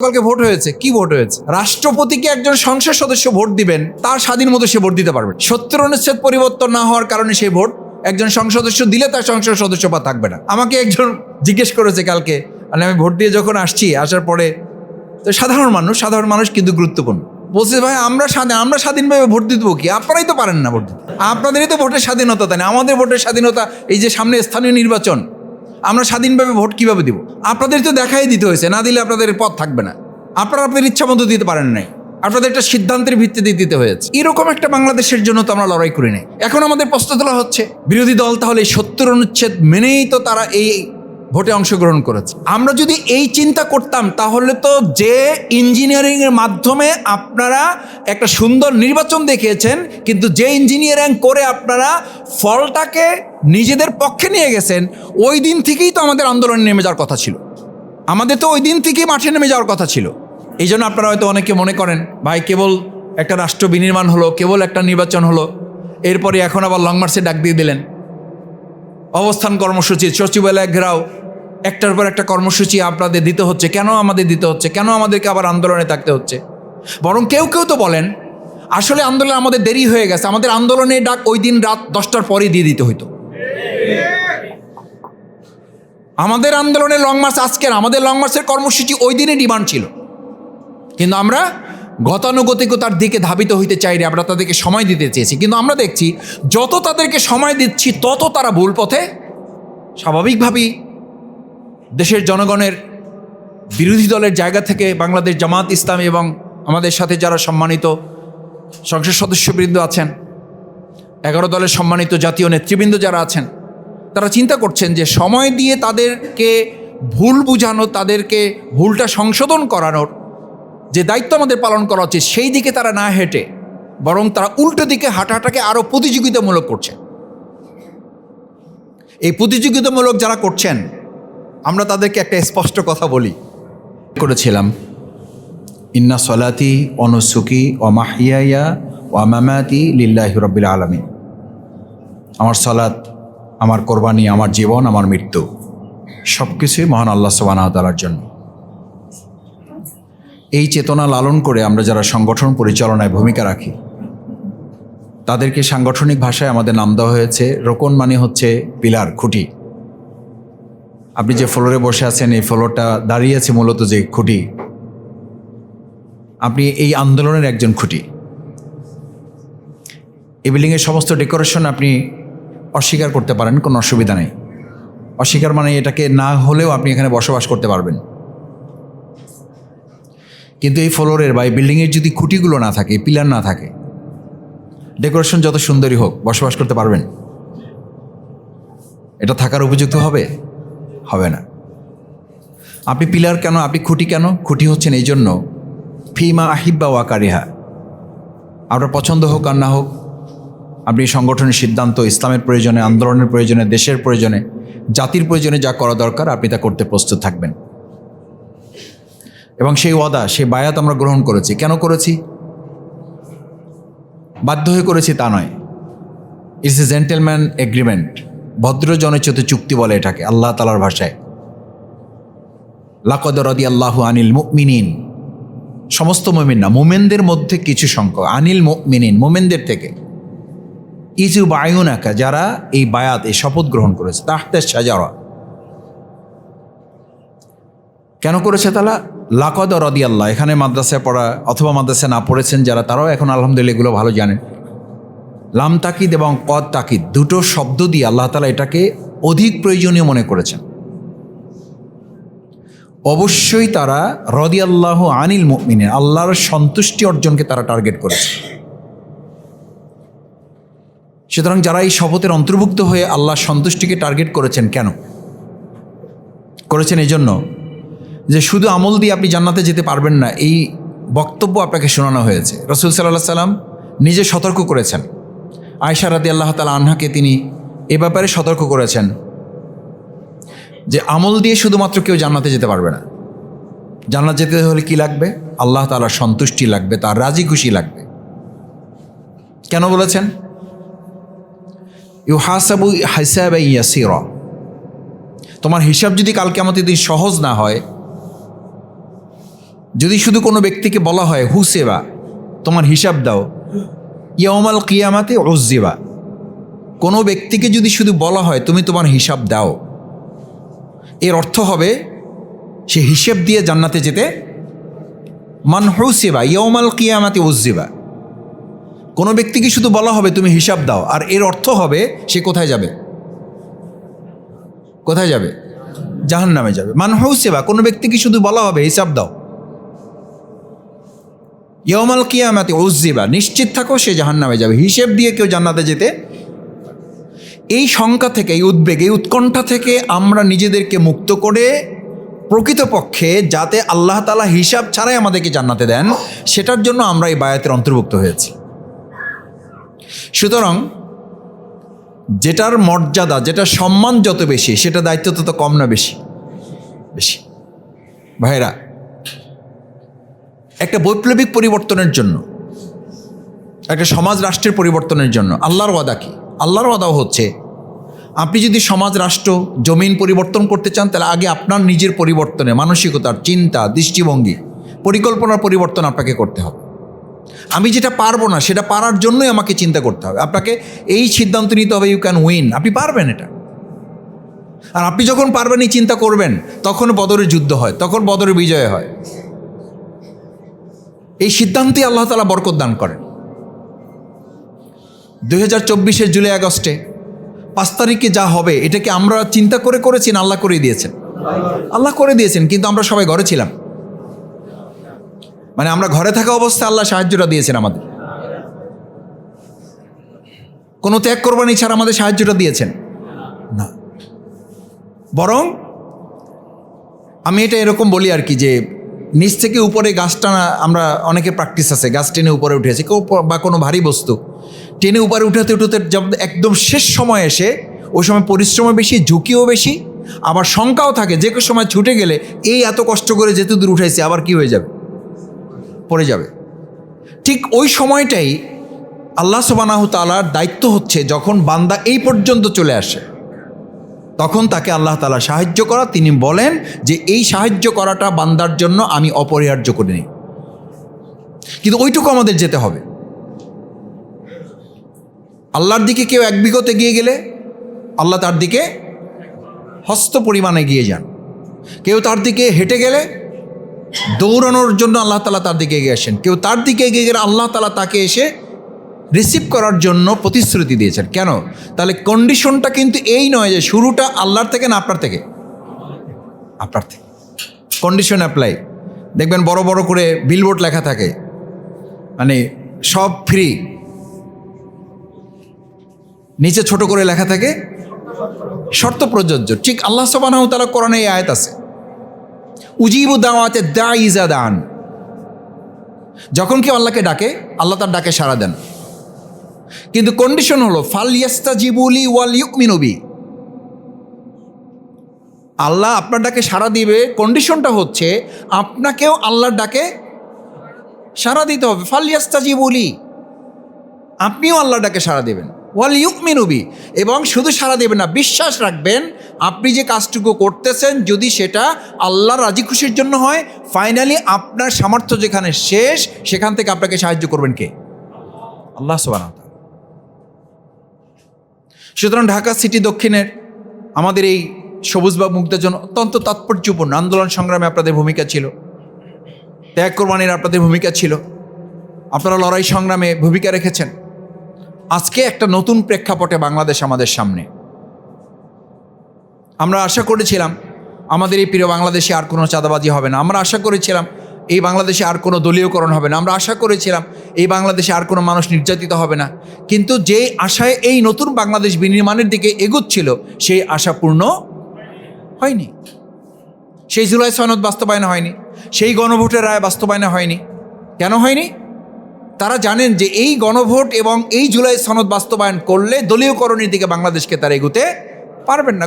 কালকে ভোট হয়েছে, কি ভোট হয়েছে? রাষ্ট্রপতিকে একজন সংসদ সদস্য ভোট দিবেন, তার স্বাধীন মতো সে ভোট দিতে পারবে। 70 অনুচ্ছেদ পরিবর্তন না হওয়ার কারণে সেই ভোট একজন সংসদ সদস্য দিলে তার সংসদ সদস্য পদ থাকবে না। আমাকে একজন জিজ্ঞেস করেছে কালকে, মানে আমি ভোট দিয়ে যখন আসার পরে, তো সাধারণ মানুষ কিন্তু গুরুত্বপূর্ণ। বলছে ভাই আমরা স্বাধীনভাবে ভোট দিতে কি? আপনারাই তো পারেন না ভোট দিতে, আপনাদেরই তো ভোটের স্বাধীনতা, তাই না? আমাদের ভোটের স্বাধীনতা, এই যে সামনে স্থানীয় নির্বাচন, আমরা স্বাধীনভাবে ভোট কিভাবে দিব? আপনাদের তো দেখাই দিতে হয়েছে, না দিলে আপনাদের পথ থাকবে না। আপনারা আপনাদের ইচ্ছা মতো দিতে পারেন নাই, আপনাদের একটা সিদ্ধান্তের ভিত্তিতে দিতে হয়েছে। এরকম একটা বাংলাদেশের জন্য তো আমরা লড়াই করি নাই। এখন আমাদের প্রশ্ন তোলা হচ্ছে, বিরোধী দল তাহলে 70 অনুচ্ছেদ মেনেই তো তারা এই ভোটে অংশগ্রহণ করেছে। আমরা যদি এই চিন্তা করতাম, তাহলে তো যে ইঞ্জিনিয়ারিং এর মাধ্যমে আপনারা একটা সুন্দর নির্বাচন দেখিয়েছেন, কিন্তু যে ইঞ্জিনিয়ারিং করে আপনারা ফলটাকে নিজেদের পক্ষে নিয়ে গেছেন, ওই দিন থেকেই তো আমাদের আন্দোলনে নেমে যাওয়ার কথা ছিল। আমাদের তো ওই দিন থেকেই মাঠে নেমে যাওয়ার কথা ছিল। এই জন্য আপনারা হয়তো অনেকে মনে করেন, ভাই কেবল একটা রাষ্ট্র বিনির্মাণ হলো, কেবল একটা নির্বাচন হলো, এরপরে এখন আবার লং মার্চে ডাক দিয়ে দিলেন। অবস্থান কর্মসূচি, সচিবালয় ঘেরাও, একটার পর একটা কর্মসূচি আপনাদের দিতে হচ্ছে। কেন আমাদের দিতে হচ্ছে? কেন আমাদেরকে আবার আন্দোলনে থাকতে হচ্ছে? বরং কেউ তো বলেন, আসলে আন্দোলন আমাদের দেরি হয়ে গেছে, আমাদের আন্দোলনের ডাক ওই দিন রাত 10টার পরেই দিয়ে দিতে হইতো। আমাদের আন্দোলনের লং মার্চ আজকের, আমাদের লং মার্চের কর্মসূচি ওই দিনে ডিমান্ড ছিল, কিন্তু আমরা গতানুগতিকতার দিকে ধাবিত হইতে চাইনি, আমরা তাদেরকে সময় দিতে চেয়েছি। কিন্তু আমরা দেখছি যত তাদেরকে সময় দিচ্ছি, তত তারা ভুল পথে। স্বাভাবিকভাবেই দেশের জনগণের বিরোধী দলের জায়গা থেকে বাংলাদেশ জামাত ইসলামী এবং আমাদের সাথে যারা সম্মানিত সংসদ সদস্যবৃন্দ আছেন, 11 দলের সম্মানিত জাতীয় নেতৃবৃন্দ যারা আছেন, তারা চিন্তা করছেন যে সময় দিয়ে তাদেরকে ভুল বুঝানো, তাদেরকে ভুলটা সংশোধন করানোর যে দায়িত্ব আমাদের পালন করা উচিত, সেই দিকে তারা না হেঁটে বরং তারা উল্টো দিকে হাঁটাটাকে আরও প্রতিযোগিতামূলক করছে। এই প্রতিযোগিতামূলক যারা করছেন, আমরা তাদেরকে একটা স্পষ্ট কথা করেছিলাম, ইন্না সলাতি অনুসুকি ও মাহিয়া ও মামাতি লিল্লাহি রাব্বিল আলামিন। আমার সালাত, আমার কোরবানি, আমার জীবন, আমার মৃত্যু সব কিছুই মহান আল্লাহ সুবহানাহু ওয়া তাআলার জন্য। এই চেতনা লালন করে আমরা যারা সংগঠন পরিচালনায় ভূমিকা রাখি, তাদেরকে সাংগঠনিক ভাষায় আমাদের নাম দেওয়া হয়েছে রোকন, মানে হচ্ছে পিলার, খুঁটি। আপনি যে ফ্লোরে বসে আছেন, এই ফ্লোরটা দাঁড়িয়েছে মূলত যে খুঁটি, আপনি এই আন্দোলনের একজন খুঁটি। এই বিল্ডিংয়ের সমস্ত ডেকোরেশন আপনি অস্বীকার করতে পারেন, কোনো অসুবিধা নেই। অস্বীকার মানে এটাকে না হলেও আপনি এখানে বসবাস করতে পারবেন। কিন্তু এই ফ্লোরের বা এই বিল্ডিংয়ের যদি খুঁটিগুলো না থাকে, পিলার না থাকে, ডেকোরেশন যত সুন্দরই হোক, বসবাস করতে পারবেন? এটা থাকার উপযুক্ত হবে না। আপনি পিলার কেন, আপনি খুঁটি কেন? খুঁটি হচ্ছেন এই জন্য, ফিমা আহিব্বা ওয়াকারিহা, আপনার পছন্দ হোক আর না হোক, আপনি সংগঠনের সিদ্ধান্ত, ইসলামের প্রয়োজনে, আন্দোলনের প্রয়োজনে, দেশের প্রয়োজনে, জাতির প্রয়োজনে যা করা দরকার, আপনি তা করতে প্রস্তুত থাকবেন। এবং সেই ওয়াদা, সেই বায়াত আমরা গ্রহণ করেছি। কেন করেছি? বাধ্য হয়ে করেছি তা নয়। ইটস এ জেন্টেলম্যান এগ্রিমেন্ট, ভদ্র জনচিত চুক্তি বলে এটাকে আল্লাহ তাআলার ভাষায়। লাকাদ রাদিয়াল্লাহু আনিল মুমিনিন, সমস্ত মুমিন না, মুমিনদের মধ্যে কিছু সংখ্যক, আনিল মুমিনিন, মুমিনদের থেকে, ইজু বায়ুনাকা, যারা এই বায়াত, এই শপথ গ্রহণ করেছে, তাহতা শাজারা। কেন করেছে তারা? লাকাদ রাদিয়াল্লাহ, এখানে মাদ্রাসায় পড়া অথবা মাদ্রাসায় না পড়েছেন যারা, তারাও এখন আলহামদুলিল্লাহ এগুলো ভালো জানেন। লাম তাকিদ এবং কদ তাকিদ, দুটো শব্দ দিয়ে আল্লাহ তাআলা এটাকে অধিক প্রয়োজনীয় মনে করেছেন। অবশ্যই তারা রাদিয়াল্লাহু আনিল মুমিনিন, আল্লাহর সন্তুষ্টি অর্জনকে তারা টার্গেট করেছে। সুতরাং যারা এই শপথের অন্তর্ভুক্ত হয়ে আল্লাহর সন্তুষ্টিকে টার্গেট করেছেন, কেন করেছেন? এই জন্য যে শুধু আমল দিয়ে আপনি জান্নাতে যেতে পারবেন না, এই বক্তব্য আপনাকে শোনানো হয়েছে। রাসূল সাল্লাল্লাহু আলাইহি সাল্লাম নিজে সতর্ক করেছেন, আয়েশা রাদিয়াল্লাহু তাআলা আনহাকে তিনি এ ব্যাপারে সতর্ক করেছেন যে আমল দিয়ে শুধুমাত্র কেউ জান্নাতে যেতে পারবে না। জান্নাত যেতে হলে কি লাগবে? আল্লাহ তাআলার সন্তুষ্টি লাগবে, তার রাজি খুশি লাগবে। কেন বলেছেন? ইউহাসাবু হিসাবান ইয়াসীরা, তোমার হিসাব যদি কাল কিয়ামতের দিন সহজ না হয়, যদি শুধু কোনো ব্যক্তিকে বলা হয় হুসেবা, তোমার হিসাব দাও, ইয়াউমাল কিয়ামাতে উজ্জিবা, কোনো ব্যক্তিকে যদি শুধু বলা হয় তুমি তোমার হিসাব দাও, এর অর্থ হবে সে হিসেব দিয়ে জান্নাতে যেতে। মান হুসিবা ইয়াউমাল কিয়ামাতি উজ্জিবা, কোনো ব্যক্তিকে শুধু বলা হবে তুমি হিসাব দাও, আর এর অর্থ হবে সে কোথায় যাবে? কোথায় যাবে? জাহান্নামে যাবে। মান হুসিবা, কোনো ব্যক্তিকে শুধু বলা হবে হিসাব দাও, ইয়াউমাল কিয়ামাতি উজ্জিবা, নিশ্চিত থাকো সে জাহান্নামে যাবে। হিসেব দিয়ে কেউ জান্নাতে যেতে। এই শঙ্কা থেকে, এই উদ্বেগ, এই উৎকণ্ঠা থেকে আমরা নিজেদেরকে মুক্ত করে প্রকৃতপক্ষে যাতে আল্লাহ তাআলা হিসাব ছাড়াই আমাদেরকে জান্নাতে দেন, সেটার জন্য আমরা এই বায়াতের অন্তর্ভুক্ত হয়েছি। সুতরাং যেটার মর্যাদা, যেটার সম্মান যত বেশি, সেটা দায়িত্ব তত কম না বেশি? বেশি। ভাইরা, একটা বৈপ্লবিক পরিবর্তনের জন্য, একটা সমাজ রাষ্ট্রের পরিবর্তনের জন্য আল্লাহর ওয়াদা কি? আল্লাহর ওয়াদাও হচ্ছে আপনি যদি সমাজ রাষ্ট্র জমিন পরিবর্তন করতে চান, তাহলে আগে আপনার নিজের পরিবর্তনে, মানসিকতার, চিন্তা, দৃষ্টিভঙ্গি, পরিকল্পনার পরিবর্তন আপনাকে করতে হবে। আমি যেটা পারবো না সেটা পারার জন্যই আমাকে চিন্তা করতে হবে। আপনাকে এই সিদ্ধান্ত নিতে হবে, ইউ ক্যান উইন, আপনি পারবেন এটা। আর আপনি যখন পারবেন, এই চিন্তা করবেন, তখন বদরের যুদ্ধ হয়, তখন বদরের বিজয় হয়। এই সিদ্ধান্তে আল্লাহ তাআলা বরকত দান করেন। 2024 জুলাই আগস্টে 5 তারিখে যা হবে, এটাকে আমরা চিন্তা করে করেছি না আল্লাহ করে দিয়েছেন? আল্লাহ করে দিয়েছেন, কিন্তু আমরা সবাই ঘরে ছিলাম। মানে আমরা ঘরে থাকা অবস্থায় আল্লাহ সাহায্যটা দিয়েছেন আমাদের। কোনো ত্যাগ কোরবানি ছাড়া আমাদের সাহায্যটা দিয়েছেন না। বরং আমি এটা এরকম বলি আর কি, যে নিচ থেকে উপরে গাছ টানা, আমরা অনেকে প্র্যাকটিস আছে, গাছ টেনে উপরে উঠেছে কেউ, বা কোনো ভারী বস্তু টেনে উপরে উঠাতে উঠাতে একদম শেষ সময় এসে, ওই সময় পরিশ্রমও বেশি, ঝুঁকিও বেশি, আবার শঙ্কাও থাকে যে কোনো সময় ছুটে গেলে এই এত কষ্ট করে যেতে দূর উঠাইছে আবার কি হয়ে যাবে, পড়ে যাবে। ঠিক ওই সময়টাই আল্লাহ সুবহানাহু তাআলার দায়িত্ব হচ্ছে, যখন বান্দা এই পর্যন্ত চলে আসে তখন তাকে আল্লাহ তাআলা সাহায্য করা। তিনি বলেন যে এই সাহায্য করাটা বান্দার জন্য আমি অপরিহার্য করে নিই, কিন্তু ওইটুকু আমাদের যেতে হবে। আল্লাহর দিকে কেউ এক বিগত এগিয়ে গেলে আল্লাহ তার দিকে হস্ত পরিমাণে এগিয়ে যান। কেউ তার দিকে হেঁটে গেলে দৌড়ানোর জন্য আল্লাহ তাআলা তার দিকে এগিয়ে আসেন। কেউ তার দিকে এগিয়ে গেলে আল্লাহ তাআলা তাকে এসে রিসিভ করার জন্য প্রতিশ্রুতি দিয়েছেন। কেন? তাহলে কন্ডিশনটা কিন্তু এই নয় যে শুরুটা আল্লাহর থেকে না আপনার থেকে, আপনার থেকে। Condition apply. দেখবেন বড় বড় করে বিলবোর্ড লেখা থাকে, মানে সব ফ্রি, নিচে ছোট করে লেখা থাকে শর্ত প্রযোজ্য। ঠিক আল্লাহ সুবহানাহু ওয়া তাআলা কোরআনে এই আয়াত আছে, উজিবু দাওয়াতে দাঈ ইযা দান। যখন কেউ আল্লাহকে ডাকে, আল্লাহ তার ডাকে সাড়া দেন, কিন্তু কন্ডিশন হলো ফালইস্তাজিবু লি ওয়াল ইউমিনু বি। আল্লাহ আপনার ডাকে সাড়া দিবে, কন্ডিশনটা হচ্ছে আপনাকেও আল্লাহর ডাকে সাড়া দিতে হবে। ফালইস্তাজিবু লি, আপনিও আল্লাহর ডাকে সাড়া দেবেন, ওয়াল ইউমিনু বি, এবং শুধু সাড়া দেবেন না, বিশ্বাস রাখবেন আপনি যে কাজটুকু করতেছেন যদি সেটা আল্লাহর রাজি খুশির জন্য হয়, ফাইনালি আপনার সামর্থ্য যেখানে শেষ, সেখান থেকে আপনাকে সাহায্য করবেন কে? আল্লাহ সুবহানাহু ওয়া তাআলা। সুতরাং ঢাকা সিটি দক্ষিণের আমাদের এই সবুজবাগ মুক্তির জন্য অত্যন্ত তাৎপর্যপূর্ণ আন্দোলন সংগ্রামে আপনাদের ভূমিকা ছিল, ত্যাগ কোরবানির আপনাদের ভূমিকা ছিল, আপনারা লড়াই সংগ্রামে ভূমিকা রেখেছেন। আজকে একটা নতুন প্রেক্ষাপটে বাংলাদেশ আমাদের সামনে। আমরা আশা করেছিলাম আমাদের এই প্রিয় বাংলাদেশে আর কোনো চাঁদাবাজি হবে না। আমরা আশা করেছিলাম এই বাংলাদেশে আর কোনো দলীয়করণ হবে না। আমরা আশা করেছিলাম এই বাংলাদেশে আর কোনো মানুষ নির্যাতিত হবে না। কিন্তু যে আশায় এই নতুন বাংলাদেশ বিনির্মাণের দিকে এগুচ্ছিল, সেই আশা পূর্ণ হয়নি। সেই জুলাই সনদ বাস্তবায়ন হয়নি, সেই গণভোটের রায় বাস্তবায়ন হয়নি। কেন হয়নি? তারা জানেন যে এই গণভোট এবং এই জুলাই সনদ বাস্তবায়ন করলে দলীয়করণের দিকে বাংলাদেশকে তারা এগুতে পারবেন না।